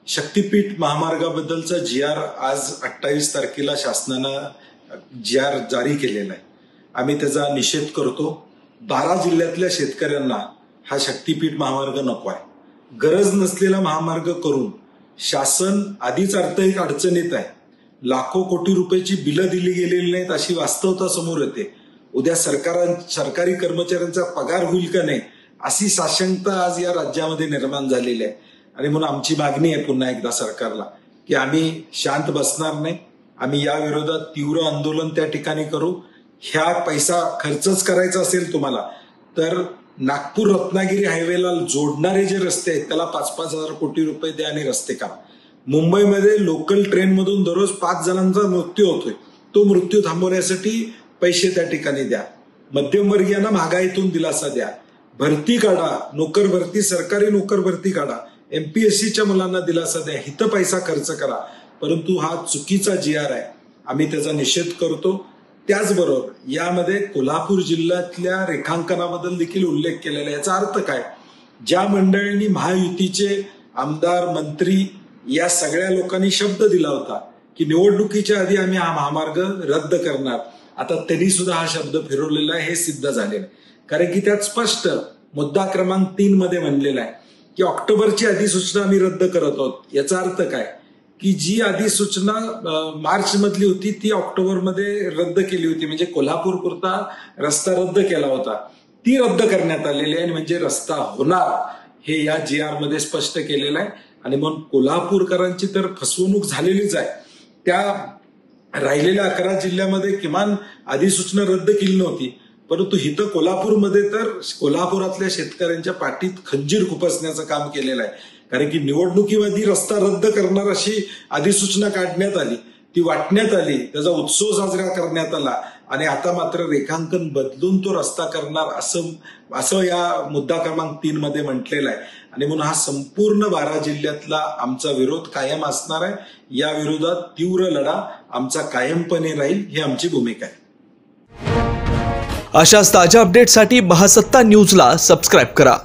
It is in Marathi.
शक्तीपीठ महामार्गाबद्दलचा GR आज 28 तारखेला शासनानं GR जारी केलेला आहे। आम्ही त्याचा निषेध करतो। 12 जिल्ह्यातल्या शेतकऱ्यांना हा शक्तीपीठ महामार्ग नको आहे। गरज नसलेला महामार्ग करून शासन आधीच आर्थिक अडचणीत आहे। लाखो कोटी रुपयाची बिलं दिली गेलेली नाहीत अशी वास्तवता समोर येते। उद्या सरकारी कर्मचाऱ्यांचा पगार होईल का नाही अशी साशंकता आज या राज्यामध्ये निर्माण झालेली आहे। आणि म्हणून आमची मागणी आहे पुन्हा एकदा सरकारला की आम्ही शांत बसणार नाही। आम्ही या विरोधात तीव्र आंदोलन त्या ठिकाणी करू। ह्या पैसा खर्चच करायचा असेल तुम्हाला तर नागपूर रत्नागिरी हायवेला जोडणारे जे रस्ते आहेत त्याला 5-5 हजार कोटी रुपये द्या आणि रस्ते करा। मुंबईमध्ये लोकल ट्रेन मधून दररोज 5 जणांचा मृत्यू होतोय, तो मृत्यू थांबवण्यासाठी पैसे त्या ठिकाणी द्या। मध्यमवर्गीयांना महागाईतून दिलासा द्या। भरती काढा, नोकर भरती, सरकारी नोकर भरती काढा। MPSCच्या मुलांना दिलासा द्या, हिथं पैसा खर्च करा। परंतु हा चुकीचा GR आहे, आम्ही त्याचा निषेध करतो। त्याचबरोबर यामध्ये कोल्हापूर जिल्ह्यातल्या रेखांकनाबद्दल देखील उल्लेख केलेला आहे। याचा अर्थ काय? ज्या मंडळींनी महायुतीचे आमदार, मंत्री या सगळ्या लोकांनी शब्द दिला होता की निवडणुकीच्या आधी आम्ही हा महामार्ग रद्द करणार, आता त्यांनी सुद्धा हा शब्द फिरवलेला आहे, हे सिद्ध झालेलं आहे। कारण की त्यात स्पष्ट मुद्दा क्रमांक 3 मध्ये म्हणलेला आहे की ऑक्टोबरची अधिसूचना आम्ही रद्द करत आहोत। याचा अर्थ काय की जी अधिसूचना मार्च मधली होती ती ऑक्टोबर मध्ये रद्द केली होती, म्हणजे कोल्हापूर पुरता रस्ता रद्द केला होता, ती रद्द करण्यात आलेली आहे। म्हणजे रस्ता होणार हे या GR मध्ये स्पष्ट केलेलं आहे। आणि म्हणून कोल्हापूरकरांची तर फसवणूक झालेलीच आहे। त्या राहिलेल्या 11 जिल्ह्यामध्ये किमान अधिसूचना रद्द केली नव्हती, परंतु इथं कोल्हापूरमध्ये तर कोल्हापुरातल्या शेतकऱ्यांच्या पाठीत खंजीर खुपसण्याचं काम केलेलं आहे। कारण की निवडणुकीमध्ये रस्ता रद्द करणार अशी अधिसूचना काढण्यात आली, ती वाटण्यात आली, त्याचा उत्सव साजरा करण्यात आला आणि आता मात्र रेखांकन बदलून तो रस्ता करणार असं या मुद्दा क्रमांक 3 मध्ये म्हटलेलं आहे। आणि म्हणून हा संपूर्ण 12 जिल्ह्यातला आमचा विरोध कायम असणार आहे। या विरोधात तीव्र लढा आमचा कायमपणे राहील, ही आमची भूमिका आहे। अशाच ताज्या अपडेटसाठी महासत्ता न्यूजला सबस्क्राइब करा।